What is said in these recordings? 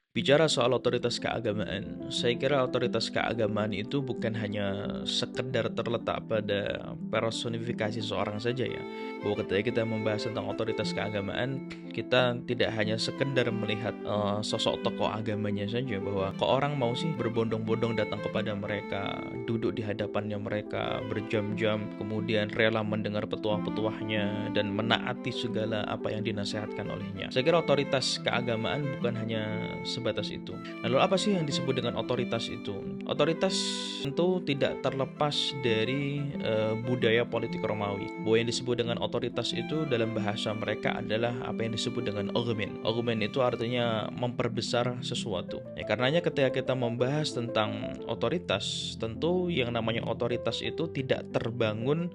Bicara soal otoritas keagamaan, saya kira otoritas keagamaan itu bukan hanya sekedar terletak pada personifikasi seorang saja ya. Bahwa ketika kita membahas tentang otoritas keagamaan, kita tidak hanya sekedar melihat sosok tokoh agamanya saja, bahwa kok orang mau sih berbondong-bondong datang kepada mereka, duduk di hadapannya mereka berjam-jam, kemudian rela mendengar petuah-petuahnya dan menaati segala apa yang dinasihatkan olehnya. Saya kira otoritas keagamaan bukan hanya sebatas itu. Lalu apa sih yang disebut dengan otoritas itu? Otoritas tentu tidak terlepas dari budaya politik Romawi. Bahwa yang disebut dengan otoritas itu dalam bahasa mereka adalah apa yang disebut dengan argumen. Argumen itu artinya memperbesar sesuatu. Ya, karenanya ketika kita membahas tentang otoritas, tentu yang namanya otoritas itu tidak terbangun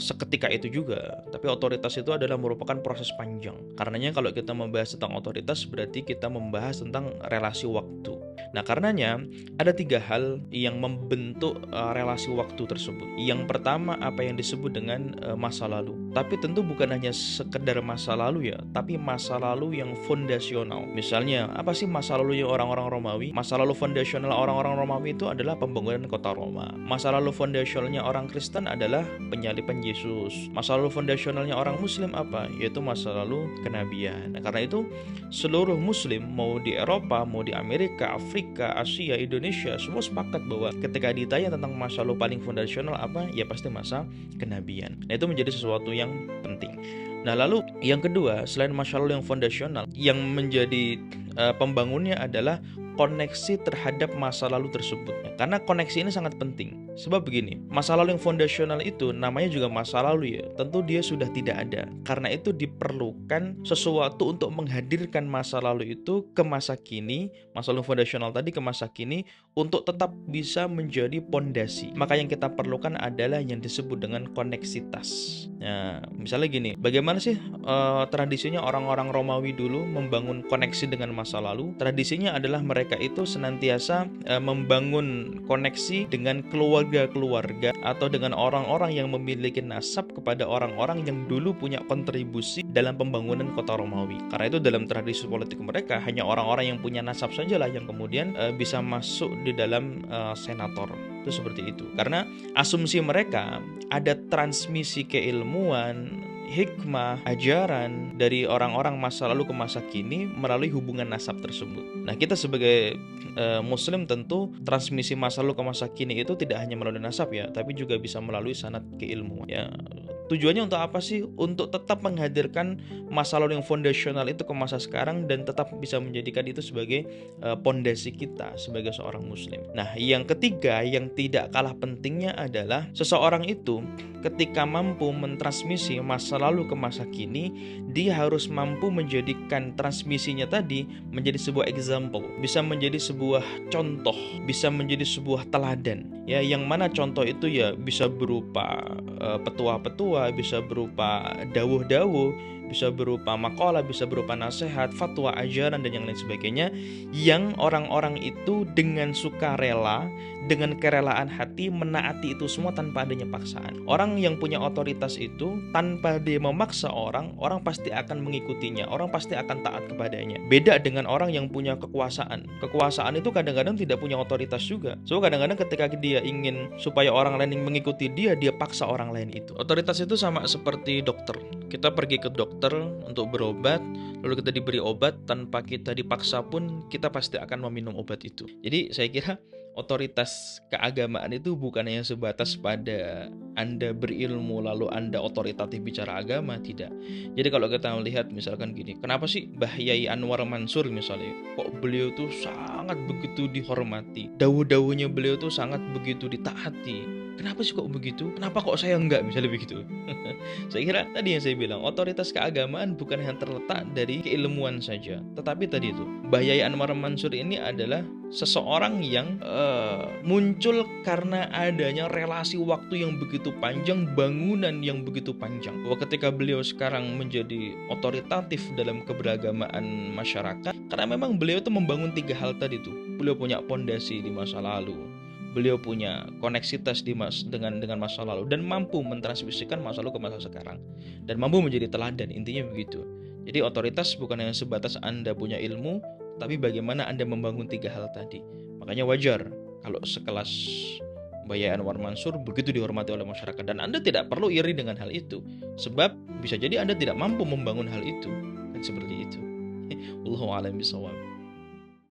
seketika itu juga. Tapi otoritas itu adalah merupakan proses panjang. Karenanya kalau kita membahas tentang otoritas berarti kita membahas tentang relasi waktu. Nah, karenanya ada 3 hal yang membentuk relasi waktu tersebut. Yang pertama apa yang disebut dengan masa lalu. Tapi tentu bukan hanya sekedar masa lalu ya, tapi masa lalu yang fondasional. Misalnya, apa sih masa lalunya orang-orang Romawi? Masa lalu fondasional orang-orang Romawi itu adalah pembangunan kota Roma. Masa lalu fondasionalnya orang Kristen adalah penyaliban Yesus. Masa lalu fondasionalnya orang Muslim apa? Yaitu masa lalu kenabian. Nah, karena itu seluruh Muslim mau di Eropa, mau di Amerika, Afrika, Asia, Indonesia, semua sepakat bahwa ketika ditanya tentang masa lalu paling fondasional apa, ya pasti masa kenabian. Nah, itu menjadi sesuatu yang penting. Nah, lalu yang kedua, selain masa lalu yang fondasional, yang menjadi pembangunnya adalah koneksi terhadap masa lalu tersebut. Karena koneksi ini sangat penting. Sebab begini, masa lalu yang fondasional itu namanya juga masa lalu ya. Tentu dia sudah tidak ada. Karena itu diperlukan sesuatu untuk menghadirkan masa lalu itu ke masa kini, masa lalu fondasional tadi ke masa kini untuk tetap bisa menjadi pondasi. Maka yang kita perlukan adalah yang disebut dengan koneksitas. Nah, misalnya gini, bagaimana sih tradisinya orang-orang Romawi dulu membangun koneksi dengan masa lalu? Tradisinya adalah mereka itu senantiasa membangun koneksi dengan keluarga-keluarga atau dengan orang-orang yang memiliki nasab kepada orang-orang yang dulu punya kontribusi dalam pembangunan kota Romawi. Karena itu dalam tradisi politik mereka hanya orang-orang yang punya nasab sajalah yang kemudian bisa masuk di dalam senator. Itu seperti itu. Karena asumsi mereka ada transmisi keilmuan, hikmah, ajaran dari orang-orang masa lalu ke masa kini melalui hubungan nasab tersebut. Nah, kita sebagai Muslim tentu transmisi masa lalu ke masa kini itu tidak hanya melalui nasab ya, tapi juga bisa melalui sanad keilmuan. Ya, tujuannya untuk apa sih? Untuk tetap menghadirkan masa lalu yang fondasional itu ke masa sekarang dan tetap bisa menjadikan itu sebagai pondasi kita sebagai seorang Muslim. Nah, yang ketiga yang tidak kalah pentingnya adalah seseorang itu ketika mampu mentransmisi masa lalu ke masa kini, dia harus mampu menjadikan transmisinya tadi menjadi sebuah example, bisa menjadi sebuah contoh, bisa menjadi sebuah teladan. Ya, yang mana contoh itu ya bisa berupa petua-petua, bisa berupa dawuh-dawuh, bisa berupa makalah, bisa berupa nasihat, fatwa, ajaran dan yang lain sebagainya yang orang-orang itu dengan sukarela, dengan kerelaan hati menaati itu semua tanpa adanya paksaan. Orang yang punya otoritas itu tanpa dia memaksa orang, orang pasti akan mengikutinya, orang pasti akan taat kepadanya. Beda dengan orang yang punya kekuasaan. Kekuasaan itu kadang-kadang tidak punya otoritas juga. So kadang-kadang ketika dia ingin supaya orang lain mengikuti dia paksa orang lain itu. Otoritas itu sama seperti dokter. Kita pergi ke dokter untuk berobat, lalu kita diberi obat tanpa kita dipaksa pun kita pasti akan meminum obat itu. Jadi saya kira otoritas keagamaan itu bukan hanya sebatas pada Anda berilmu lalu Anda otoritatif bicara agama, tidak. Jadi kalau kita melihat misalkan gini, kenapa sih Mbah Yai Anwar Mansur misalnya, kok beliau tuh sangat begitu dihormati, dawuh-dawuhnya beliau tuh sangat begitu ditaati. Kenapa sih kok begitu? Kenapa kok saya enggak misalnya begitu? Saya kira tadi yang saya bilang, otoritas keagamaan bukan hanya terletak dari keilmuan saja, tetapi tadi itu Mbah Yai Anwar Mansur ini adalah seseorang yang muncul karena adanya relasi waktu yang begitu panjang, bangunan yang begitu panjang. Bahwa ketika beliau sekarang menjadi otoritatif dalam keberagamaan masyarakat, karena memang beliau itu membangun 3 hal tadi itu. Beliau punya pondasi di masa lalu, beliau punya koneksitas dengan masa lalu dan mampu mentransmisikan masa lalu ke masa sekarang dan mampu menjadi teladan, intinya begitu. Jadi otoritas bukan hanya sebatas Anda punya ilmu, tapi bagaimana Anda membangun 3 hal tadi. Makanya wajar kalau sekelas Buya Anwar Mansur begitu dihormati oleh masyarakat, dan Anda tidak perlu iri dengan hal itu, sebab bisa jadi Anda tidak mampu membangun hal itu, kan seperti itu. Wallahu a'lam bishawab.